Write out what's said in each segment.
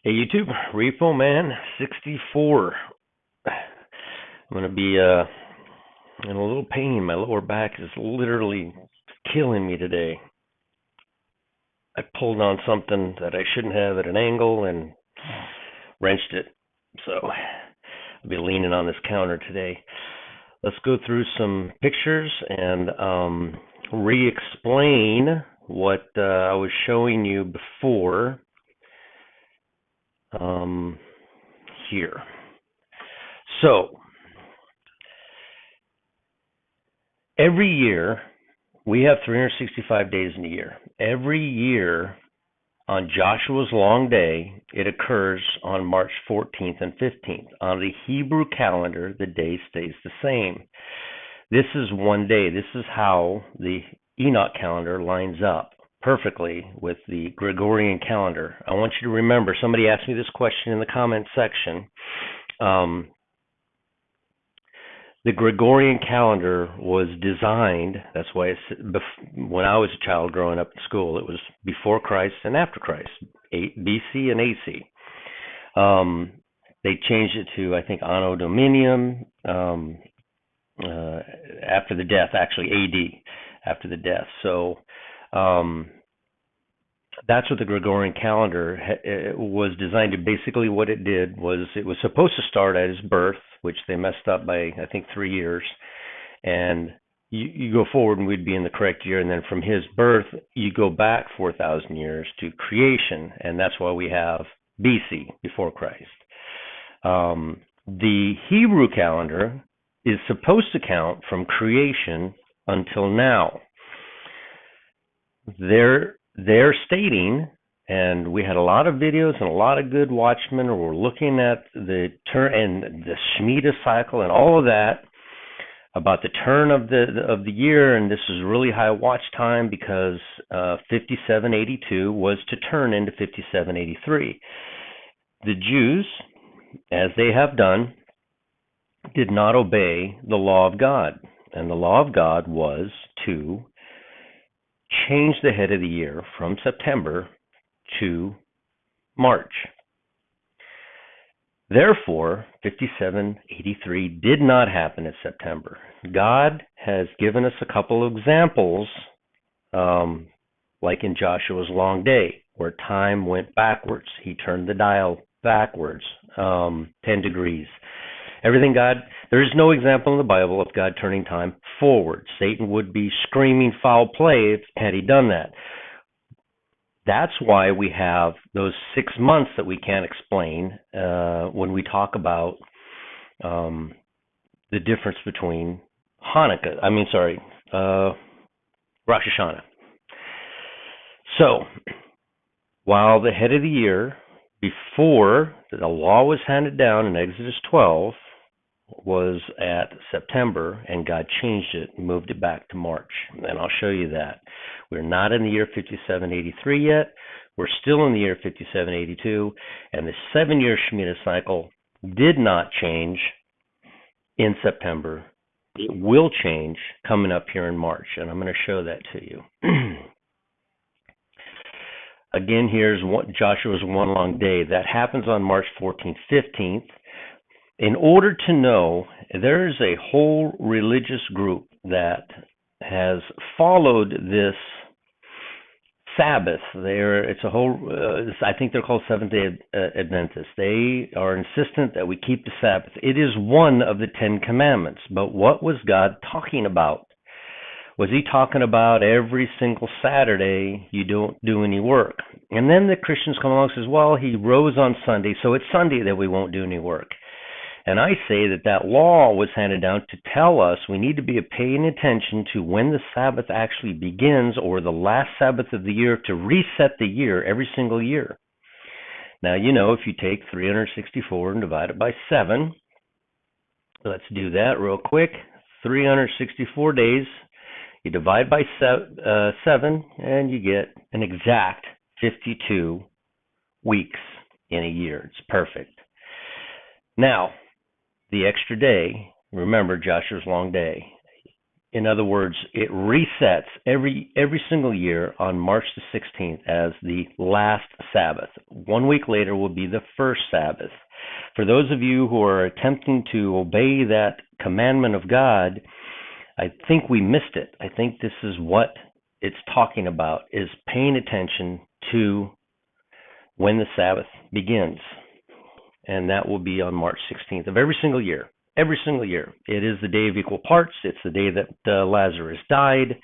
Hey YouTube, Repo Man 64. I'm gonna be in a little pain. My lower back is literally killing me today. I pulled on something that I shouldn't have at an angle and wrenched it. So I'll be leaning on this counter today. Let's go through some pictures and re-explain what I was showing you before here. So every year, we have 365 days in a year. Every year on Joshua's long day, it occurs on March 14th and 15th. On the Hebrew calendar, the day stays the same. This is one day. This is how the Enoch calendar lines up perfectly with the Gregorian calendar. I want you to remember, somebody asked me this question in the comment section. The Gregorian calendar was designed, that's why when I was a child growing up in school, it was before Christ and after Christ, BC and AC. They changed it to, I think, Anno Dominium after the death, actually AD, after the death. So that's what the Gregorian calendar was designed to. Basically what it did was it was supposed to start at his birth, which they messed up by, I think, 3 years. And you go forward and we'd be in the correct year. And then from his birth, you go back 4,000 years to creation. And that's why we have BC, before Christ. The Hebrew calendar is supposed to count from creation until now. They're stating, and we had a lot of videos and a lot of good watchmen who were looking at the turn and the Shemitah cycle and all of that about the turn of the year, and this is really high watch time because 5782 was to turn into 5783. The Jews, as they have done, did not obey the law of God, and the law of God was to change the head of the year from September to March. Therefore, 5783 did not happen in September. God has given us a couple of examples, like in Joshua's long day, where time went backwards. He turned the dial backwards, 10 degrees. Everything there is no example in the Bible of God turning time forward. Satan would be screaming foul play had he done that. That's why we have those 6 months that we can't explain when we talk about the difference between Rosh Hashanah. So, while the head of the year, before the law was handed down in Exodus 12, was at September, and God changed it and moved it back to March. And I'll show you that. We're not in the year 5783 yet. We're still in the year 5782, and the 7-year Shemitah cycle did not change in September. It will change coming up here in March, and I'm going to show that to you. Again, here's Joshua's one long day. That happens on March 14th, 15th. In order to know, there is a whole religious group that has followed this Sabbath. It's a whole, I think they're called Seventh-day Adventists. They are insistent that we keep the Sabbath. It is one of the 10 Commandments. But what was God talking about? Was he talking about every single Saturday you don't do any work? And then the Christians come along and says, well, he rose on Sunday, so it's Sunday that we won't do any work. And I say that law was handed down to tell us we need to be paying attention to when the Sabbath actually begins, or the last Sabbath of the year, to reset the year every single year. Now, if you take 364 and divide it by 7, let's do that real quick. 364 days, you divide by 7, and you get an exact 52 weeks in a year. It's perfect. Now, the extra day, remember Joshua's long day. In other words, it resets every single year on March the 16th as the last Sabbath. 1 week later will be the first Sabbath. For those of you who are attempting to obey that commandment of God, I think we missed it. I think this is what it's talking about, is paying attention to when the Sabbath begins. And that will be on March 16th of every single year. Every single year. It is the day of equal parts. It's the day that Lazarus died.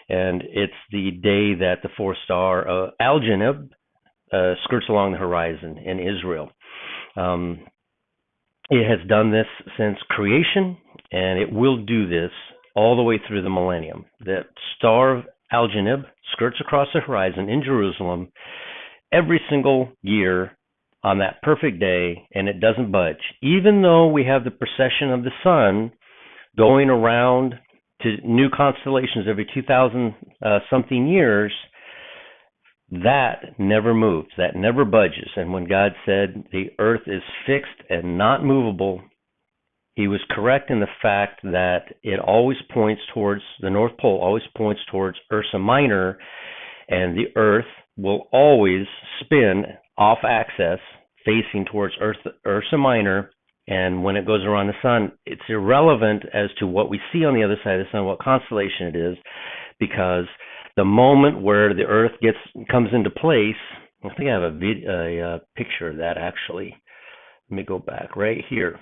And it's the day that the fourth star, Al-Janib, skirts along the horizon in Israel. It has done this since creation, and it will do this all the way through the millennium. That star of Al-Janib skirts across the horizon in Jerusalem every single year on that perfect day, and it doesn't budge. Even though we have the precession of the sun going around to new constellations every 2,000 something years, that never moves, that never budges. And when God said the earth is fixed and not movable, he was correct in the fact that it always points towards, the North Pole always points towards Ursa Minor, and the earth will always spin off axis facing towards Ursa Minor. And when it goes around the sun, it's irrelevant as to what we see on the other side of the sun, what constellation it is, because the moment where the Earth comes into place, I think I have a picture of that actually. Let me go back right here.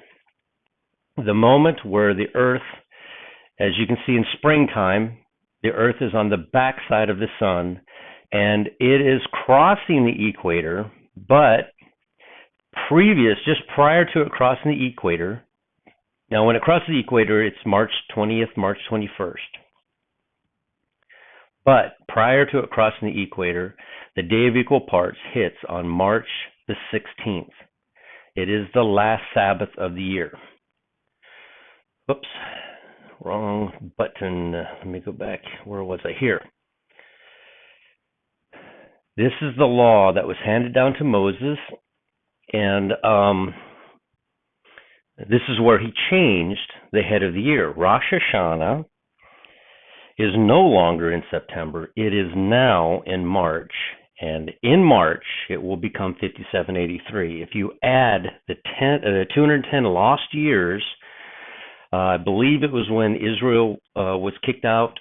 The moment where the Earth, as you can see in springtime, the Earth is on the backside of the sun, and it is crossing the equator, but just prior to it crossing the equator, now when it crosses the equator, it's March 20th, March 21st. But prior to it crossing the equator, the Day of Equal Parts hits on March the 16th. It is the last Sabbath of the year. Oops, wrong button. Let me go back. Where was I? Here. This is the law that was handed down to Moses, and this is where he changed the head of the year. Rosh Hashanah is no longer in September. It is now in March. And in March, it will become 5783. If you add the 210 lost years, I believe it was when Israel was kicked out,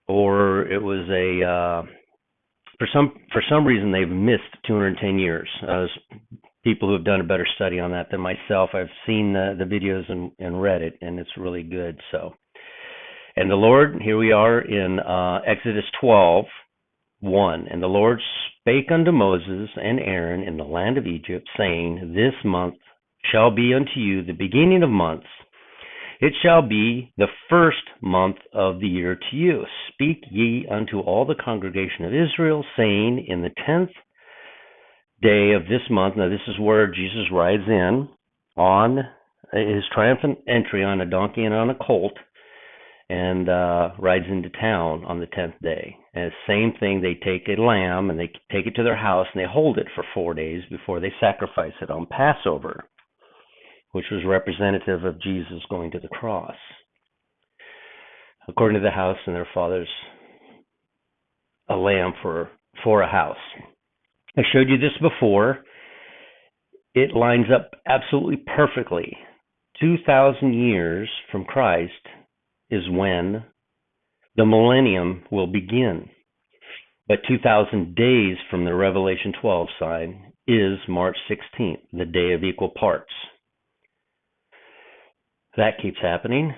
or it was for some reason they've missed 210 years. People who have done a better study on that than myself, I've seen the videos and read it, and it's really good. So. And the Lord, here we are in Exodus 12:1. And the Lord spake unto Moses and Aaron in the land of Egypt, saying, This month shall be unto you the beginning of months. It shall be the first month of the year to you. Speak ye unto all the congregation of Israel, saying, In the 10th day of this month, now this is where Jesus rides in on his triumphant entry on a donkey and on a colt, and rides into town on the 10th day. And the same thing, they take a lamb and they take it to their house and they hold it for 4 days before they sacrifice it on Passover, which was representative of Jesus going to the cross. According to the house and their fathers, a lamb for a house. I showed you this before. It lines up absolutely perfectly. 2,000 years from Christ is when the millennium will begin. But 2,000 days from the Revelation 12 sign is March 16th, the Day of Equal Parts. That keeps happening.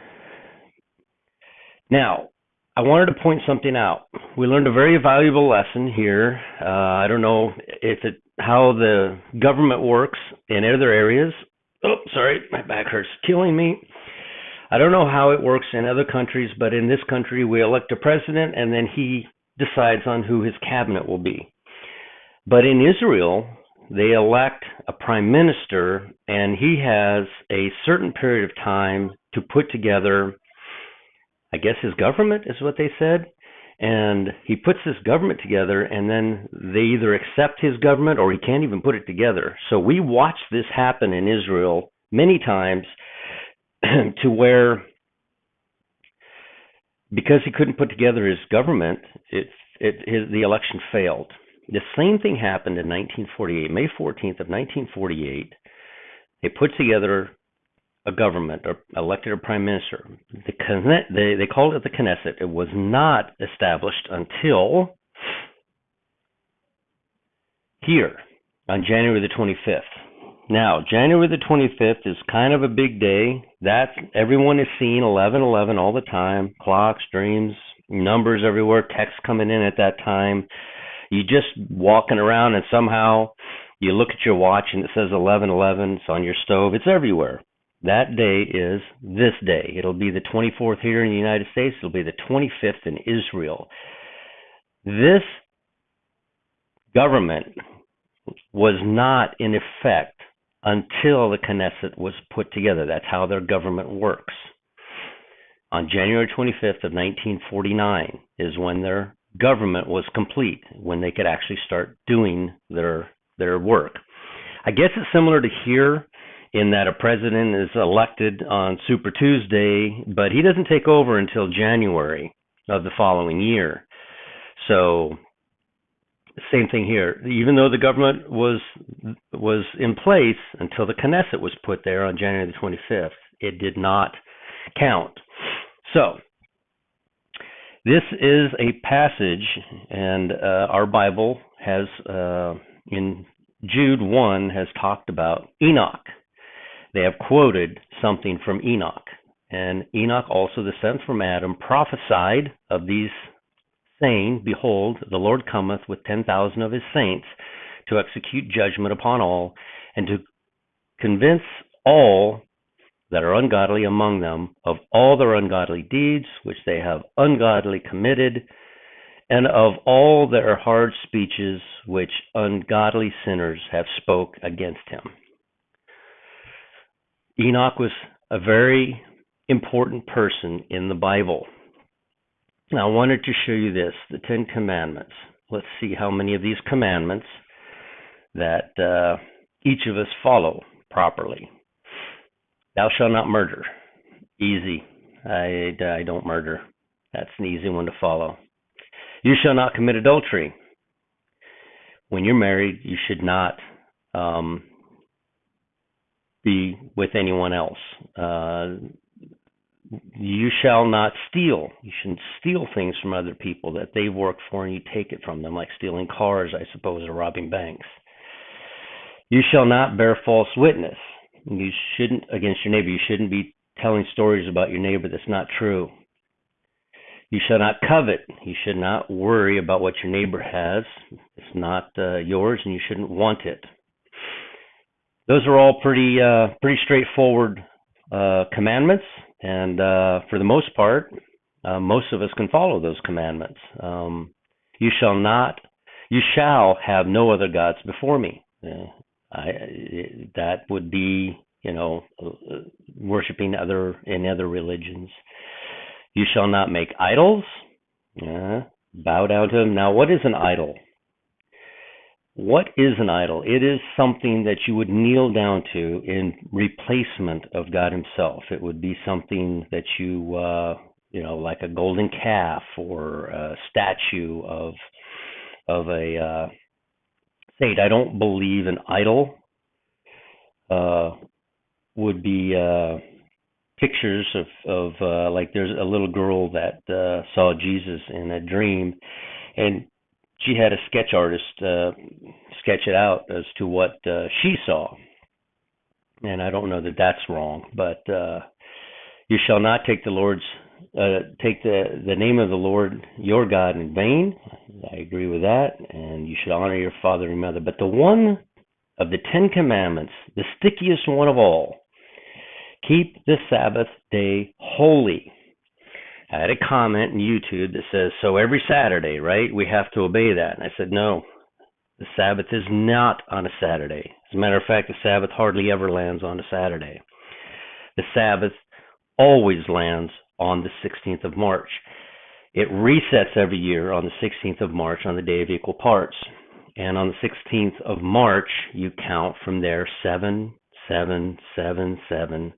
Now, I wanted to point something out. We learned a very valuable lesson here. I don't know how the government works in other areas. Oh, sorry, my back hurts, killing me. I don't know how it works in other countries, but in this country, we elect a president, and then he decides on who his cabinet will be. But in Israel, they elect a prime minister, and he has a certain period of time to put together, I guess his government is what they said. And he puts this government together, and then they either accept his government or he can't even put it together. So we watched this happen in Israel many times, to where, because he couldn't put together his government, the election failed. The same thing happened in 1948, May 14th of 1948. They put together a government or elected a prime minister. They called it the Knesset. It was not established until here on January the 25th. Now, January the 25th is kind of a big day. That everyone is seeing 11/11 all the time. Clocks, dreams, numbers everywhere, texts coming in at that time. You just walking around and somehow you look at your watch and it says 11/11. It's on your stove. It's everywhere. That day is this day. It'll be the 24th here in the United States. It'll be the 25th in Israel. This government was not in effect until the Knesset was put together. That's how their government works. On January 25th of 1949 is when their government was complete, when they could actually start doing their work. I guess it's similar to here in that a president is elected on Super Tuesday, but he doesn't take over until January of the following year. So same thing here. Even though the government was in place until the Knesset was put there on January the 25th, it did not count. So this is a passage, and our Bible has, in Jude 1, has talked about Enoch. They have quoted something from Enoch. And Enoch, also the seventh from Adam, prophesied of these, saying, Behold, the Lord cometh with 10,000 of his saints to execute judgment upon all, and to convince all that are ungodly among them of all their ungodly deeds which they have ungodly committed, and of all their hard speeches which ungodly sinners have spoke against him. Enoch was a very important person in the Bible. Now, I wanted to show you this, the Ten Commandments. Let's see how many of these commandments that each of us follow properly. Thou shalt not murder. Easy. I don't murder. That's an easy one to follow. You shall not commit adultery. When you're married, you should not be with anyone else. You shall not steal. You shouldn't steal things from other people that they've worked for and you take it from them, like stealing cars, I suppose, or robbing banks. You shall not bear false witness. You shouldn't, against your neighbor, you shouldn't be telling stories about your neighbor that's not true. You shall not covet. You should not worry about what your neighbor has. It's not yours, and you shouldn't want it. Those are all pretty straightforward commandments, and for the most part, most of us can follow those commandments. You shall have no other gods before me. That would be, worshiping in other religions. You shall not make idols. Bow down to them. Now, what is an idol? What is an idol? It is something that you would kneel down to in replacement of God himself. It would be something that you, like a golden calf or a statue of a saint. I don't believe an idol would be pictures of like there's a little girl that saw Jesus in a dream, and she had a sketch artist sketch it out as to what she saw. And I don't know that that's wrong, but you shall not take take the name of the Lord your God in vain. I agree with that. And you should honor your father and mother. But the one of the 10 Commandments, the stickiest one of all, keep the Sabbath day holy. I had a comment in YouTube that says, so every Saturday, right, we have to obey that. And I said, no, the Sabbath is not on a Saturday. As a matter of fact, the Sabbath hardly ever lands on a Saturday. The Sabbath always lands on the 16th of March. It resets every year on the 16th of March on the Day of Equal Parts. And on the 16th of March, you count from there 7, 7, 7, 7,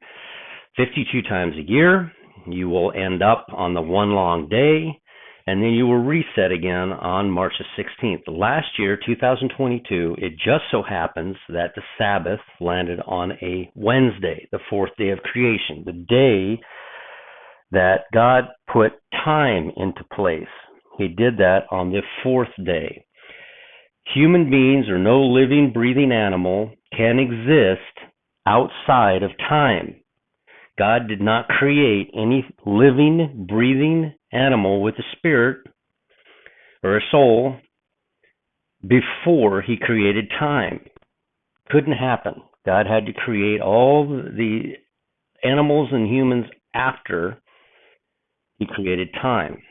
52 times a year. You will end up on the one long day, and then you will reset again on March the 16th. Last year, 2022, it just so happens that the Sabbath landed on a Wednesday, the fourth day of creation, the day that God put time into place. He did that on the fourth day. Human beings or no living, breathing animal can exist outside of time. God did not create any living, breathing animal with a spirit or a soul before he created time. Couldn't happen. God had to create all the animals and humans after he created time.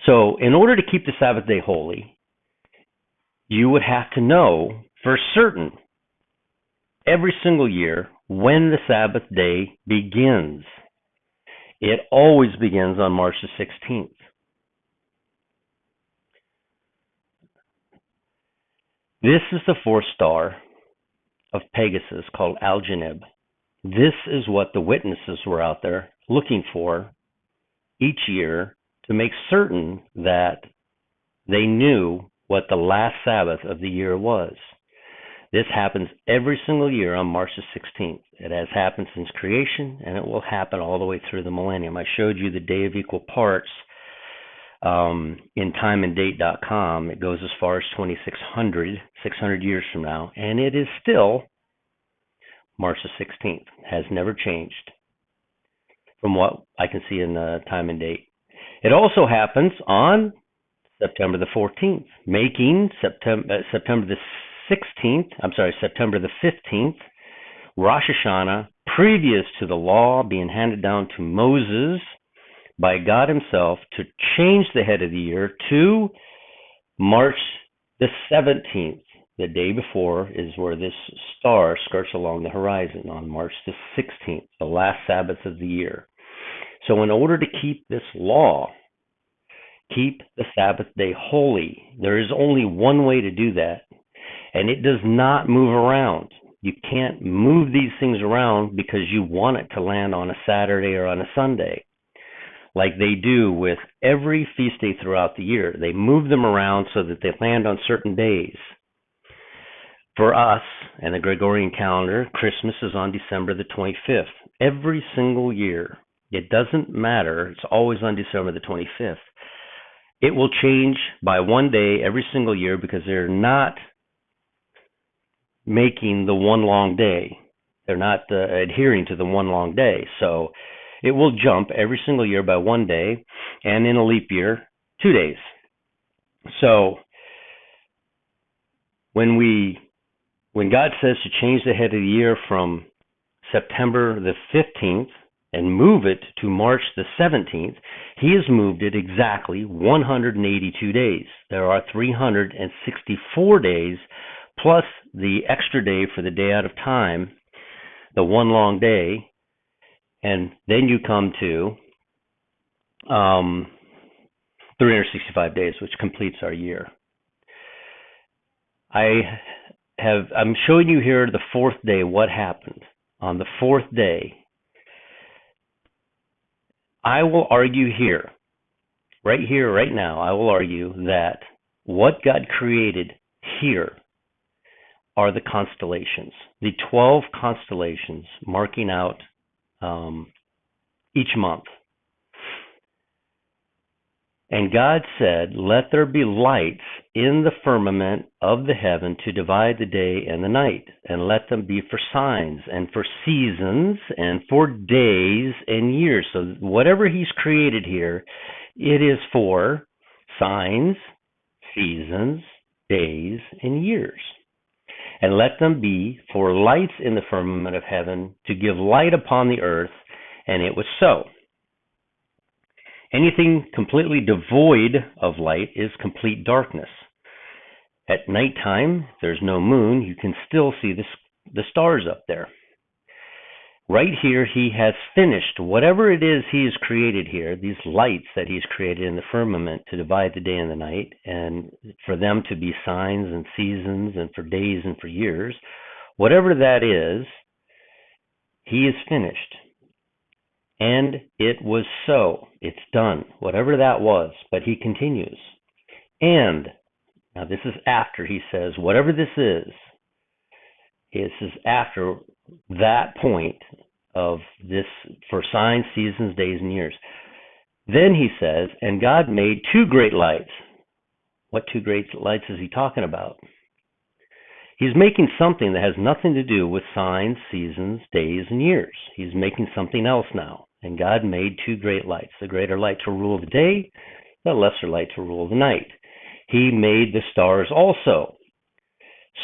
So in order to keep the Sabbath day holy, you would have to know for certain every single year when the Sabbath day begins. It always begins on March the 16th. This is the fourth star of Pegasus called Algenib. This is what the witnesses were out there looking for each year to make certain that they knew what the last Sabbath of the year was. This happens every single year on March the 16th. It has happened since creation, and it will happen all the way through the millennium. I showed you the day of equal parts in timeanddate.com. It goes as far as 2600, 600 years from now, and it is still March the 16th. It has never changed from what I can see in time and date. It also happens on September the 14th, making September the 15th, Rosh Hashanah, previous to the law being handed down to Moses by God himself to change the head of the year to March the 17th. The day before is where this star skirts along the horizon on March the 16th, the last Sabbath of the year. So in order to keep this law, keep the Sabbath day holy, there is only one way to do that. And it does not move around. You can't move these things around because you want it to land on a Saturday or on a Sunday, like they do with every feast day throughout the year. They move them around so that they land on certain days. For us and the Gregorian calendar, Christmas is on December the 25th. Every single year. It doesn't matter. It's always on December the 25th. It will change by one day every single year because they're not making the one long day. They're not adhering to the one long day. So it will jump every single year by one day, and in a leap year, 2 days. So when God says to change the head of the year from September the 15th and move it to March the 17th, he has moved it exactly 182 days. There are 364 days plus the extra day for the day out of time, the one long day, and then you come to 365 days, which completes our year. I'm showing you here the fourth day, what happened. On the fourth day, I will argue here, right now, I will argue that what God created here are the constellations, the 12 constellations marking out each month. And God said, let there be lights in the firmament of the heaven to divide the day and the night, and let them be for signs and for seasons and for days and years. So whatever he's created here, it is for signs, seasons, days, and years. And let them be for lights in the firmament of heaven to give light upon the earth. And it was so. Anything completely devoid of light is complete darkness. At nighttime, if there's no moon, you can still see the stars up there. Right here, he has finished whatever it is he has created here, these lights that he's created in the firmament to divide the day and the night, and for them to be signs and seasons and for days and for years. Whatever that is, he is finished. And it was so. It's done. Whatever that was. But he continues. And, now this is after he says, whatever this is after that point of this, for signs, seasons, days, and years. Then he says, and God made two great lights. What two great lights is he talking about? He's making something that has nothing to do with signs, seasons, days, and years. He's making something else now. And God made two great lights, the greater light to rule the day, the lesser light to rule the night. He made the stars also.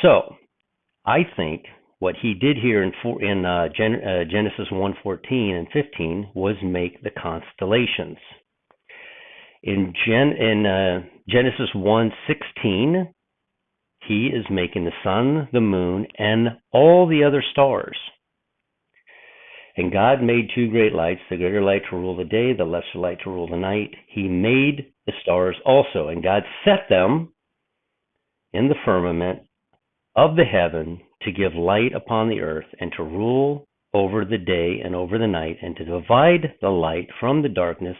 So, I think what he did here in Genesis 1:14 and 15 was make the constellations. In Genesis 1:16, he is making the sun, the moon, and all the other stars. And God made two great lights, the greater light to rule the day, the lesser light to rule the night. He made the stars also, and God set them in the firmament of the heaven to give light upon the earth, and to rule over the day and over the night, and to divide the light from the darkness.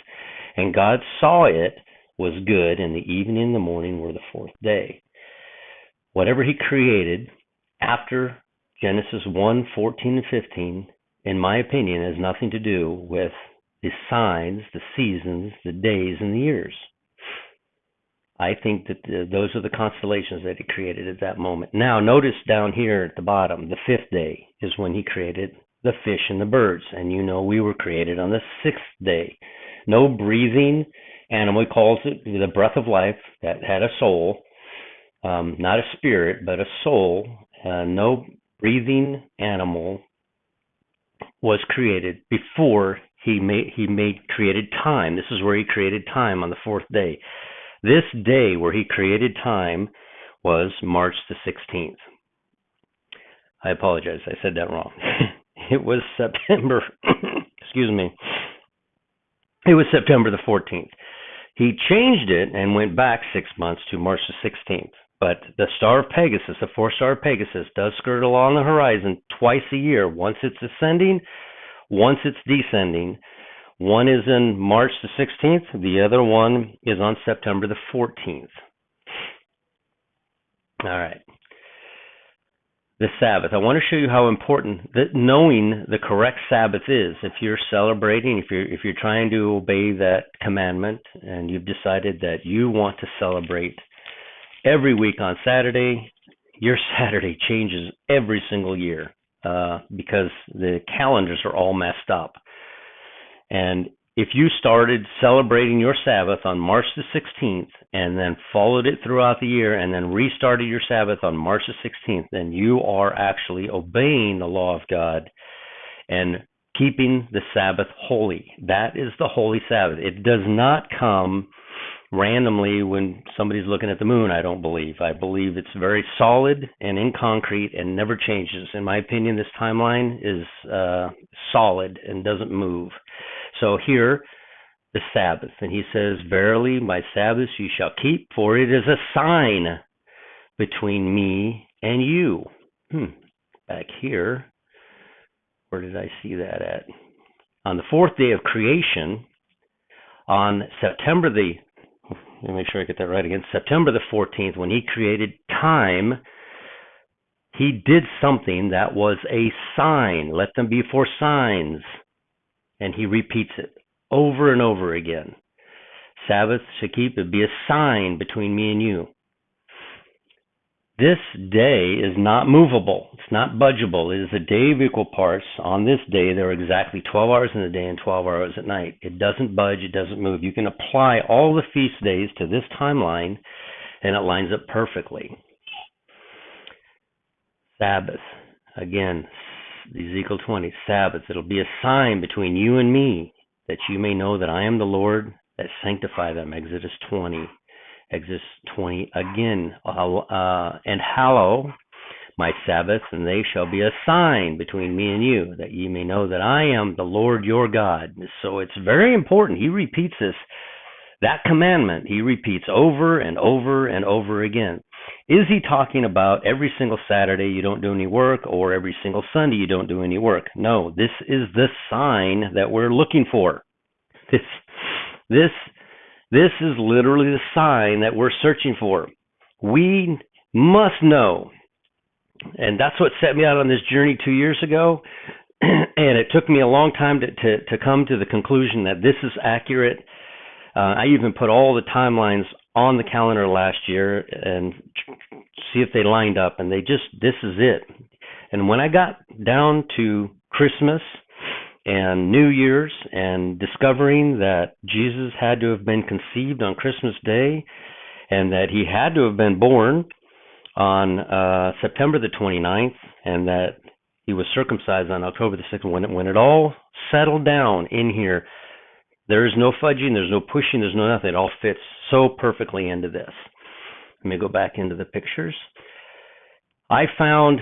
And God saw it was good, and the evening and the morning were the fourth day. Whatever he created after Genesis 1:14 and 15, in my opinion, has nothing to do with the signs, the seasons, the days, and the years. I think that those are the constellations that he created at that moment. Now, notice down here at the bottom, the fifth day is when he created the fish and the birds. And you know we were created on the sixth day. No breathing animal, he calls it the breath of life, that had a soul, not a spirit, but a soul. No breathing animal was created before he created time. This is where he created time, on the fourth day. This day where he created time was March the 16th. I apologize, I said that wrong. It was September, excuse me. It was September the 14th. He changed it and went back 6 months to March the 16th. But the star of Pegasus, the fourth star of Pegasus, does skirt along the horizon twice a year. Once it's ascending, once it's descending. One is in March the 16th. The other one is on September the 14th. All right. The Sabbath. I want to show you how important that knowing the correct Sabbath is. If you're celebrating, if you're trying to obey that commandment, and you've decided that you want to celebrate every week on Saturday, your Saturday changes every single year because the calendars are all messed up. And if you started celebrating your Sabbath on March the 16th and then followed it throughout the year and then restarted your Sabbath on March the 16th, then you are actually obeying the law of God and keeping the Sabbath holy. That is the holy Sabbath. It does not come randomly when somebody's looking at the moon, I don't believe. I believe it's very solid and in concrete and never changes. In my opinion, this timeline is solid and doesn't move. So here, the Sabbath, and he says, verily my Sabbaths you shall keep, for it is a sign between me and you. Back here, where did I see that at? On the fourth day of creation, on September the, let me make sure I get that right again, September the 14th, when he created time, he did something that was a sign. Let them be for signs. And he repeats it over and over again. Sabbath shall keep, it be a sign between me and you. This day is not movable. It's not budgeable. It is a day of equal parts. On this day, there are exactly 12 hours in the day and 12 hours at night. It doesn't budge. It doesn't move. You can apply all the feast days to this timeline, and it lines up perfectly. Sabbath. Again, Ezekiel 20, Sabbath. It'll be a sign between you and me, that you may know that I am the Lord that sanctify them. Exodus 20. Exodus 20 again. And hallow my Sabbath, and they shall be a sign between me and you, that ye may know that I am the Lord your God. So it's very important. He repeats this. That commandment he repeats over and over and over again. Is he talking about every single Saturday you don't do any work or every single Sunday you don't do any work? No, this is the sign that we're looking for. This this this is literally the sign that we're searching for. We must know. And that's what set me out on this journey 2 years ago. And it took me a long time to come to the conclusion that this is accurate. I even put all the timelines on the calendar last year and see if they lined up, and this is it. And when I got down to Christmas and New Year's and discovering that Jesus had to have been conceived on Christmas Day and that he had to have been born on September the 29th and that he was circumcised on October the 6th, when it all settled down in here, there is no fudging, there's no pushing, there's no nothing. It all fits so perfectly into this. Let me go back into the pictures. I found,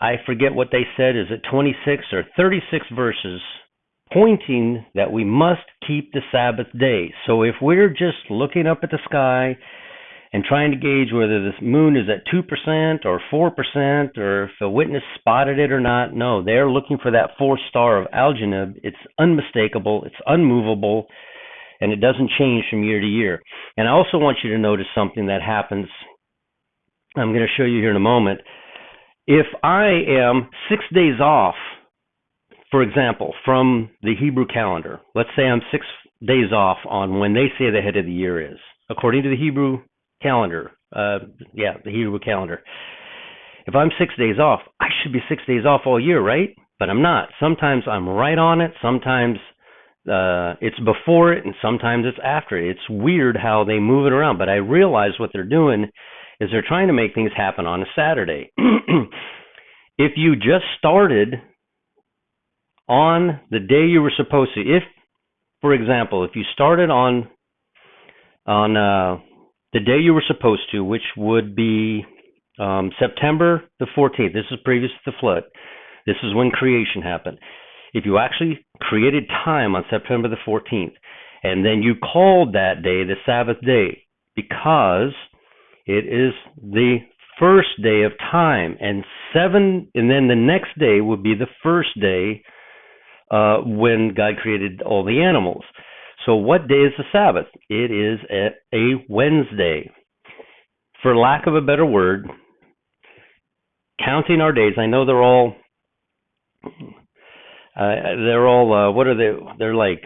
I forget what they said, is it 26 or 36 verses pointing that we must keep the Sabbath day. So if we're just looking up at the sky and trying to gauge whether this moon is at 2% or 4% or if a witness spotted it or not, no, they're looking for that fourth star of Algenib. It's unmistakable, it's unmovable, and it doesn't change from year to year. And I also want you to notice something that happens. I'm going to show you here in a moment. If I am 6 days off, for example, from the Hebrew calendar, let's say I'm 6 days off on when they say the head of the year is, according to the Hebrew calendar, the Hebrew calendar. If I'm 6 days off, I should be 6 days off all year, right? But I'm not. Sometimes I'm right on it. Sometimes it's before it, and sometimes it's after it. It's weird how they move it around. But I realize what they're doing is they're trying to make things happen on a Saturday. If you just started on the day you were supposed to, if, for example, if you started on the day you were supposed to, which would be September the 14th. This is previous to the flood. This is when creation happened. If you actually created time on September the 14th, and then you called that day the Sabbath day because it is the first day of time, and then the next day would be the first day when God created all the animals. So what day is the Sabbath? It is a Wednesday. For lack of a better word, counting our days, I know they're all what are they? They're like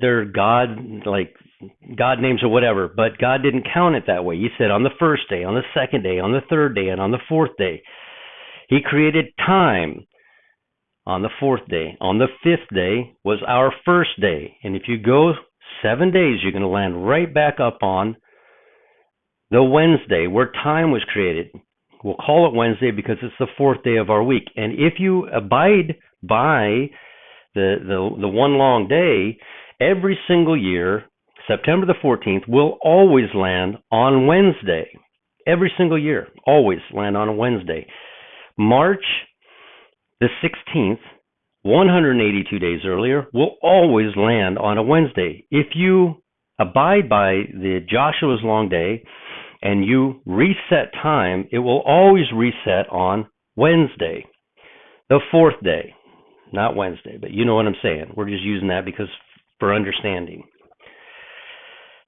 they're God, like God names or whatever, but God didn't count it that way. He said on the first day, on the second day, on the third day, and on the fourth day. He created time on the fourth day. On the fifth day was our first day. And if you go 7 days, you're going to land right back up on the Wednesday where time was created. We'll call it Wednesday because it's the fourth day of our week. And if you abide by the one long day, every single year, September the 14th will always land on Wednesday. Every single year, always land on a Wednesday. March the 16th, 182 days earlier, will always land on a Wednesday. If you abide by the Joshua's long day and you reset time, it will always reset on Wednesday, the fourth day. Not Wednesday, but you know what I'm saying. We're just using that because for understanding.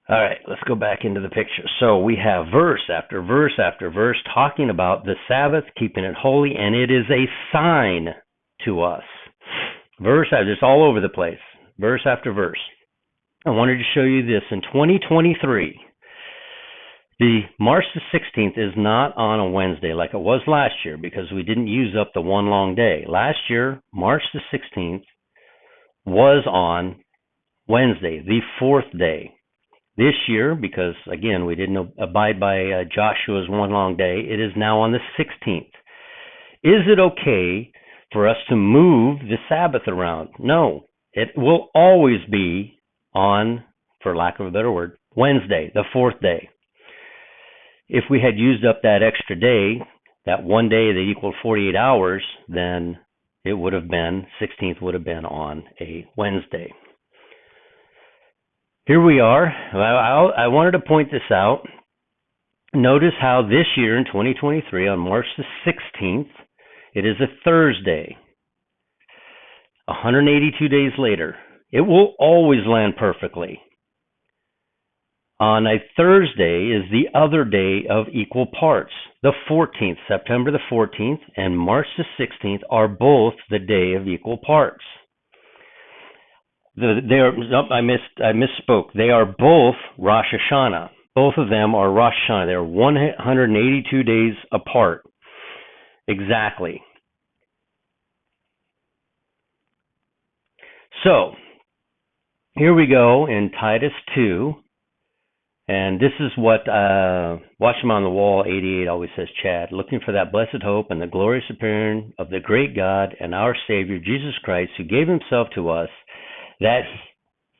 All right, let's go back into the picture. So we have verse after verse after verse talking about the Sabbath, keeping it holy, and it is a sign to us. Verse, just all over the place, verse after verse. I wanted to show you this. In 2023, the March the 16th is not on a Wednesday like it was last year because we didn't use up the one long day. Last year, March the 16th was on Wednesday, the fourth day. This year, because, again, we didn't abide by Joshua's one long day, it is now on the 16th. Is it okay for us to move the Sabbath around? No. It will always be on, for lack of a better word, Wednesday, the fourth day. If we had used up that extra day, that one day that equaled 48 hours, then it would have been, 16th would have been on a Wednesday. Here we are. I wanted to point this out. Notice how this year in 2023, on March the 16th, it is a Thursday. 182 days later, it will always land perfectly. On a Thursday is the other day of equal parts. The 14th, September the 14th, and March the 16th are both the day of equal parts. I misspoke. They are both Rosh Hashanah. Both of them are Rosh Hashanah. They're 182 days apart. Exactly. So, here we go in Titus 2. And this is what Watchman on the Wall 88 always says, Chad, looking for that blessed hope and the glorious appearing of the great God and our Savior, Jesus Christ, who gave himself to us, that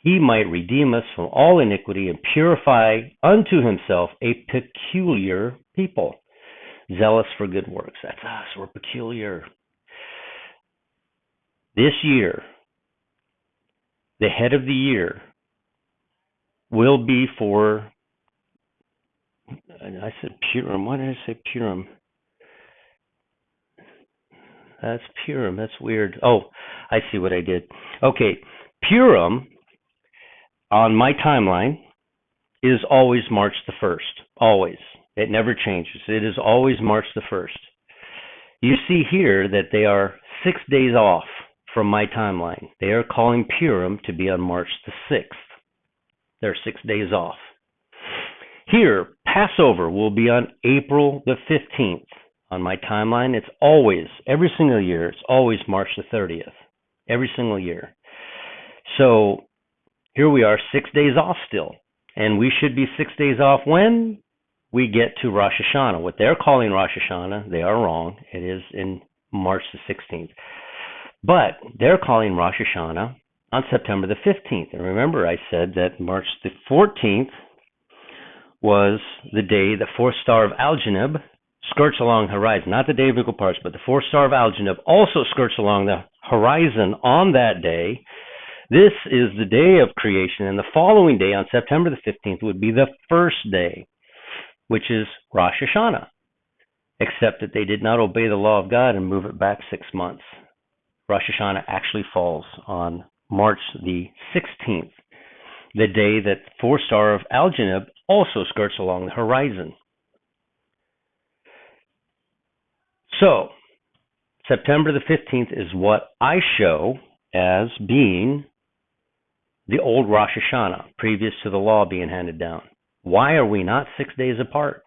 he might redeem us from all iniquity and purify unto himself a peculiar people, zealous for good works. That's us. We're peculiar. This year, the head of the year will be for, I said Purim. Why did I say Purim? That's Purim. That's weird. Oh, I see what I did. Okay, Purim on my timeline is always March the 1st. Always. It never changes. It is always March the 1st. You see here that they are 6 days off from my timeline. They are calling Purim to be on March the 6th. They're 6 days off. Here, Passover will be on April the 15th. On my timeline, it's always, every single year, it's always March the 30th. Every single year. So, here we are, 6 days off still. And we should be 6 days off when we get to Rosh Hashanah. What they're calling Rosh Hashanah, they are wrong. It is in March the 16th. But they're calling Rosh Hashanah on September the 15th. And remember, I said that March the 14th was the day the fourth star of Algenib skirts along the horizon. Not the day of equal parts, but the fourth star of Algenib also skirts along the horizon on that day. This is the day of creation, and the following day, on September the 15th, would be the first day, which is Rosh Hashanah, except that they did not obey the law of God and move it back 6 months. Rosh Hashanah actually falls on March the 16th, the day that fourth star of Algenib also skirts along the horizon. So, September the 15th is what I show as being the old Rosh Hashanah, previous to the law being handed down. Why are we not 6 days apart?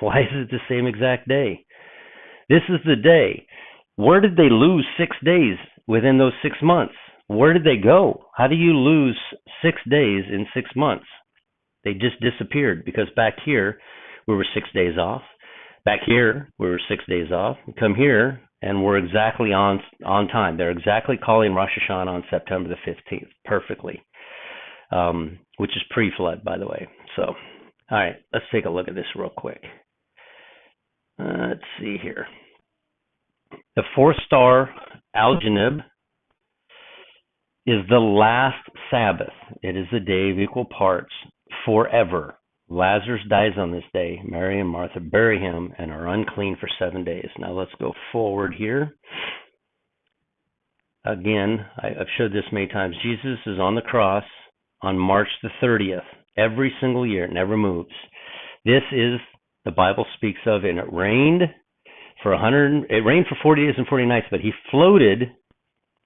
Why is it the same exact day? This is the day. Where did they lose 6 days within those 6 months? Where did they go? How do you lose 6 days in 6 months? They just disappeared, because back here we were 6 days off. Back here we were 6 days off. Come here and we're exactly on time. They're exactly calling Rosh Hashanah on September the 15th perfectly, which is pre-flood, by the way. So, all right, let's take a look at this real quick. Let's see here. The fourth star, Algenib, is the last Sabbath. It is the day of equal parts forever. Lazarus dies on this day. Mary and Martha bury him and are unclean for 7 days. Now let's go forward here. Again, I've showed this many times. Jesus is on the cross on March the 30th. Every single year. It never moves. This is, the Bible speaks of, and it rained for 40 days and 40 nights, but he floated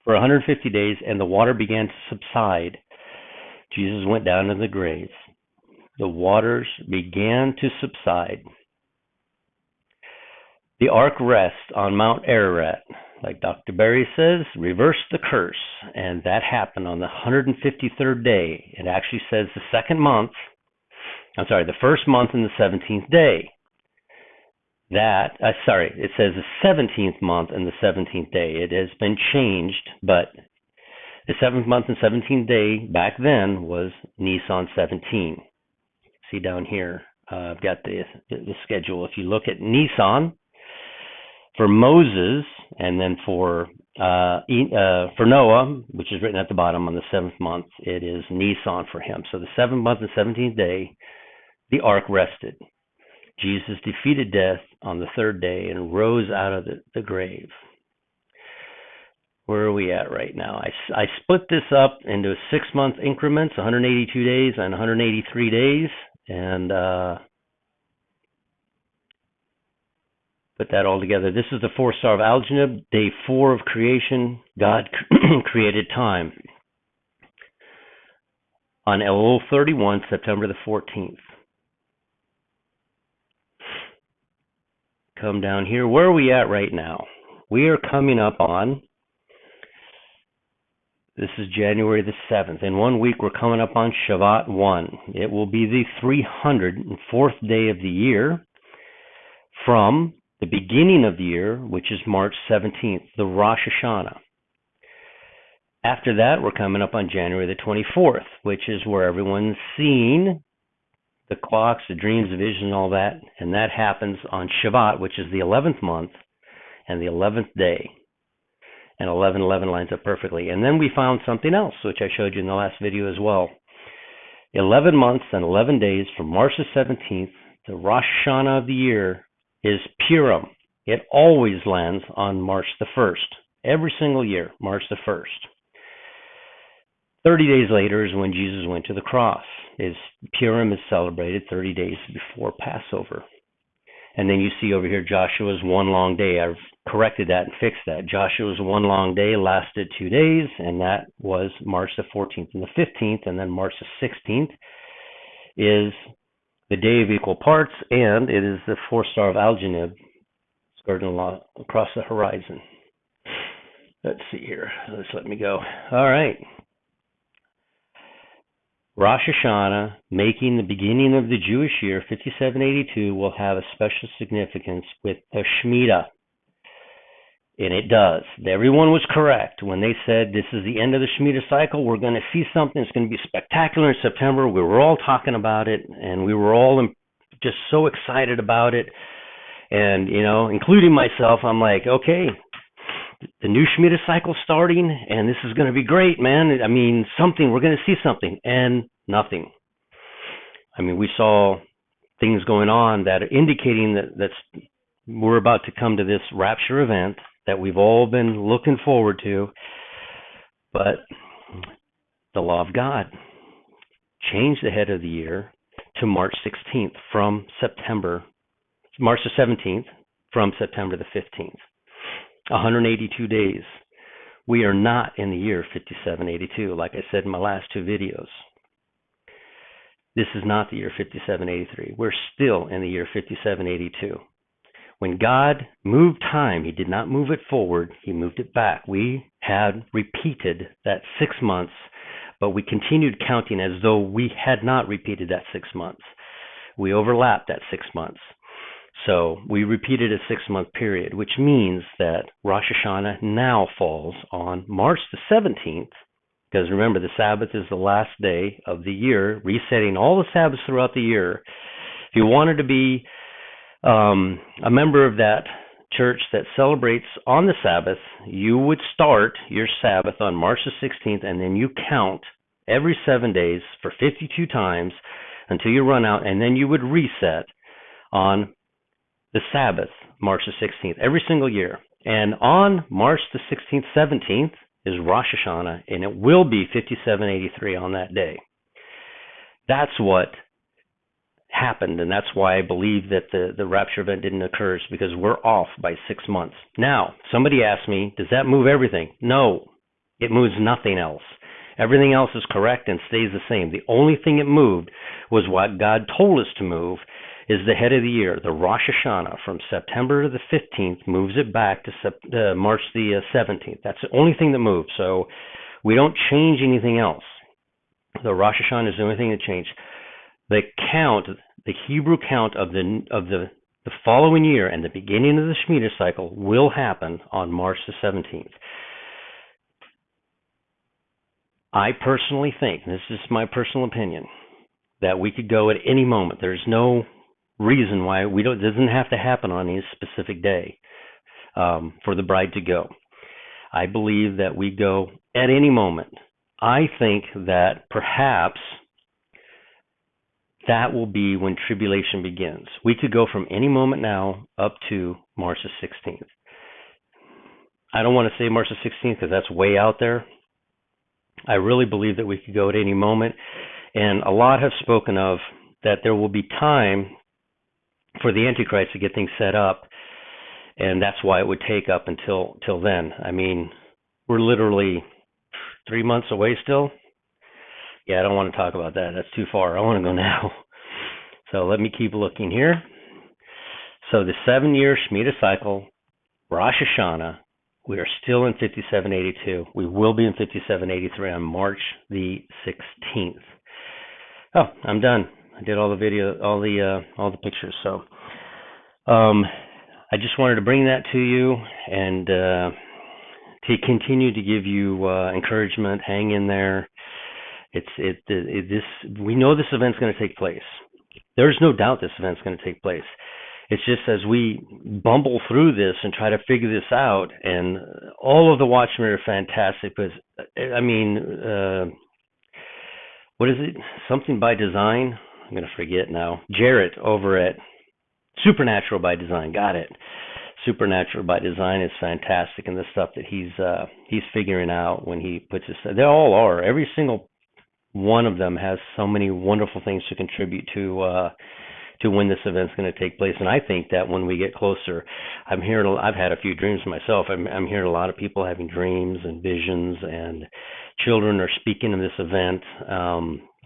for 150 days, and the water began to subside. Jesus went down in the grave. The waters began to subside. The ark rests on Mount Ararat. Like Dr. Barry says, reverse the curse. And that happened on the 153rd day. It actually says the first month and the 17th day. It says the 17th month and the 17th day. It has been changed, but the 7th month and 17th day back then was Nisan 17. See down here, I've got the schedule. If you look at Nisan for Moses, and then for Noah, which is written at the bottom on the 7th month, it is Nisan for him. So the 7th month and 17th day, the ark rested. Jesus defeated death on the third day and rose out of the grave. Where are we at right now? I split this up into 6-month increments, 182 days and 183 days, and put that all together. This is the 4-star of Algenib, day 4 of creation. God created time on Elul 31, September the 14th. Come down here. Where are we at right now? We are coming up on, this is January the 7th. In 1 week, we're coming up on Shavat 1. It will be the 304th day of the year from the beginning of the year, which is March 17th, the Rosh Hashanah. After that, we're coming up on January the 24th, which is where everyone's seeing the clocks, the dreams, the vision, all that, and that happens on Shavat, which is the 11th month and the 11th day. And 11:11 lines up perfectly. And then we found something else, which I showed you in the last video as well. 11 months and 11 days from March the 17th, the Rosh Hashanah of the year is Purim. It always lands on March the 1st. Every single year, March the 1st. 30 days later is when Jesus went to the cross. Purim is celebrated 30 days before Passover. And then you see over here Joshua's one long day. I've corrected that and fixed that. Joshua's one long day lasted 2 days, and that was March the 14th and the 15th, and then March the 16th is the day of equal parts, and it is the 4-star of Algenib skirting across the horizon. Let's see here. Let me go. All right. Rosh Hashanah, making the beginning of the Jewish year, 5782, will have a special significance with the Shemitah. And it does. Everyone was correct when they said this is the end of the Shemitah cycle. We're going to see something. It's going to be spectacular in September. We were all talking about it, and we were all just so excited about it. And, including myself, I'm like, okay, the new Shemitah cycle starting, and this is going to be great, man. I mean, we're going to see something, and nothing. I mean, we saw things going on that are indicating that we're about to come to this rapture event that we've all been looking forward to, but the law of God changed the head of the year to March 16th March the 17th from September the 15th. 182 days. We are not in the year 5782, like I said in my last 2 videos. This is not the year 5783. We're still in the year 5782. When God moved time, he did not move it forward, he moved it back. We had repeated that 6 months, but we continued counting as though we had not repeated that 6 months. We overlapped that 6 months. So we repeated a 6-month period, which means that Rosh Hashanah now falls on March the 17th, because remember, the Sabbath is the last day of the year, resetting all the Sabbaths throughout the year. If you wanted to be a member of that church that celebrates on the Sabbath, you would start your Sabbath on March the 16th, and then you count every 7 days for 52 times until you run out, and then you would reset on the Sabbath, March the 16th, every single year. And on March the 16th, 17th is Rosh Hashanah, and it will be 5783 on that day. That's what happened, and that's why I believe that the rapture event didn't occur, is because we're off by 6 months. Now, somebody asked me, does that move everything? No, it moves nothing else. Everything else is correct and stays the same. The only thing it moved was what God told us to move, is the head of the year, the Rosh Hashanah, from September the 15th, moves it back to March the 17th. That's the only thing that moves. So we don't change anything else. The Rosh Hashanah is the only thing that changed. The count, the Hebrew count of the following year and the beginning of the Shemitah cycle will happen on March the 17th. I personally think, and this is my personal opinion, that we could go at any moment. There's no reason why it doesn't have to happen on a specific day for the bride to go. I believe that we go at any moment. I think that perhaps that will be when tribulation begins. We could go from any moment now up to March the 16th. I don't want to say March the 16th because that's way out there. I really believe that we could go at any moment. And a lot have spoken of that there will be time for the Antichrist to get things set up, and that's why it would take up until then. I mean, we're literally 3 months away still. Yeah, I don't want to talk about that. That's too far. I want to go now. So let me keep looking here. So the 7-year Shemitah cycle, Rosh Hashanah, we are still in 5782. We will be in 5783 on March the 16th. Oh, I'm done. I did all the video, all the pictures. So, I just wanted to bring that to you and to continue to give you encouragement. Hang in there. We know this event's going to take place. There's no doubt this event's going to take place. It's just as we bumble through this and try to figure this out, and all of the Watchmen are fantastic. Because I mean, what is it? Something by Design. I'm going to forget now. Jarrett over at Supernatural by Design. Got it. Supernatural by Design is fantastic, and the stuff that he's figuring out when he puts his. They all are. Every single one of them has so many wonderful things to contribute to when this event's going to take place. And I think that when we get closer, I've had a few dreams myself. I'm hearing a lot of people having dreams and visions, and children are speaking in this event.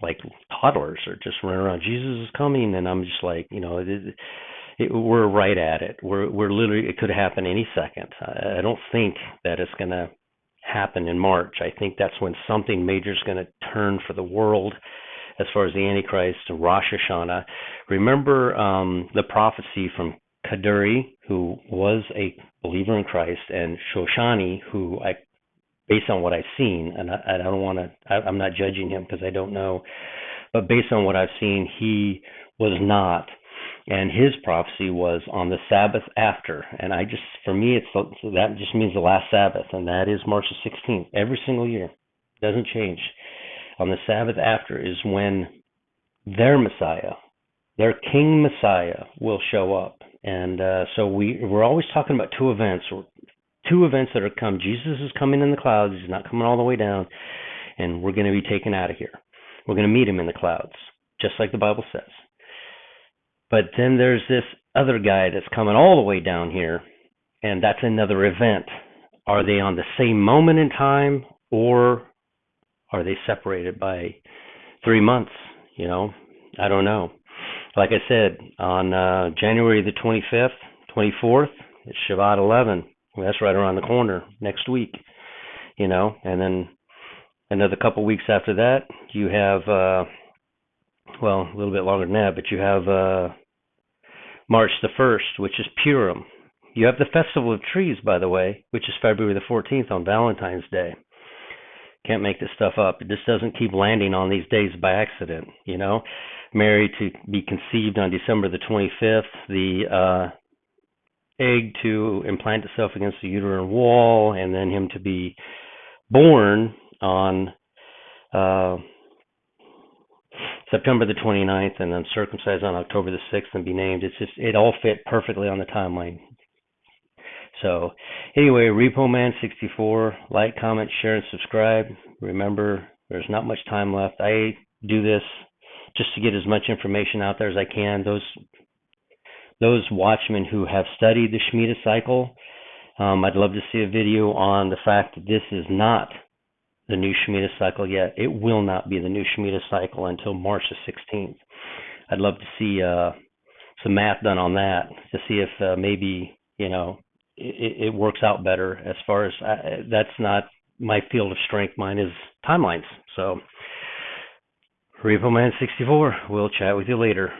Like toddlers are just running around, Jesus is coming, and I'm just like, we're right at it. We're literally, it could happen any second. I don't think that it's going to happen in March. I think that's when something major is going to turn for the world as far as the Antichrist and Rosh Hashanah. Remember the prophecy from Kaduri, who was a believer in Christ, and Shoshani, who based on what I've seen, and I don't want to, I'm not judging him because I don't know, but based on what I've seen, he was not. And his prophecy was on the Sabbath after. And for me, that just means the last Sabbath, and that is March the 16th, every single year. Doesn't change. On the Sabbath after is when their Messiah, their King Messiah, will show up. And so we're always talking about two events that are come. Jesus is coming in the clouds. He's not coming all the way down, and we're going to be taken out of here. We're going to meet him in the clouds, just like the Bible says. But then there's this other guy that's coming all the way down here, and that's another event. Are they on the same moment in time, or are they separated by 3 months? I don't know. Like I said, on January the 25th, 24th, it's Shabbat 11. Well, that's right around the corner next week, and then another couple weeks after that, you have, a little bit longer than that, but you have March the 1st, which is Purim. You have the Festival of Trees, by the way, which is February the 14th on Valentine's Day. Can't make this stuff up. It just doesn't keep landing on these days by accident, Mary to be conceived on December the 25th, the egg to implant itself against the uterine wall, and then him to be born on September the 29th, and then circumcised on October the 6th and be named. It all fit perfectly on the timeline. So anyway, RepoMan64, like, comment, share, and subscribe. Remember, there's not much time left. I do this just to get as much information out there as I can. Those watchmen who have studied the Shemitah cycle, I'd love to see a video on the fact that this is not the new Shemitah cycle yet. It will not be the new Shemitah cycle until March the 16th. I'd love to see some math done on that to see if maybe, it works out better as far as that's not my field of strength. Mine is timelines. So, RepoMan64, we'll chat with you later.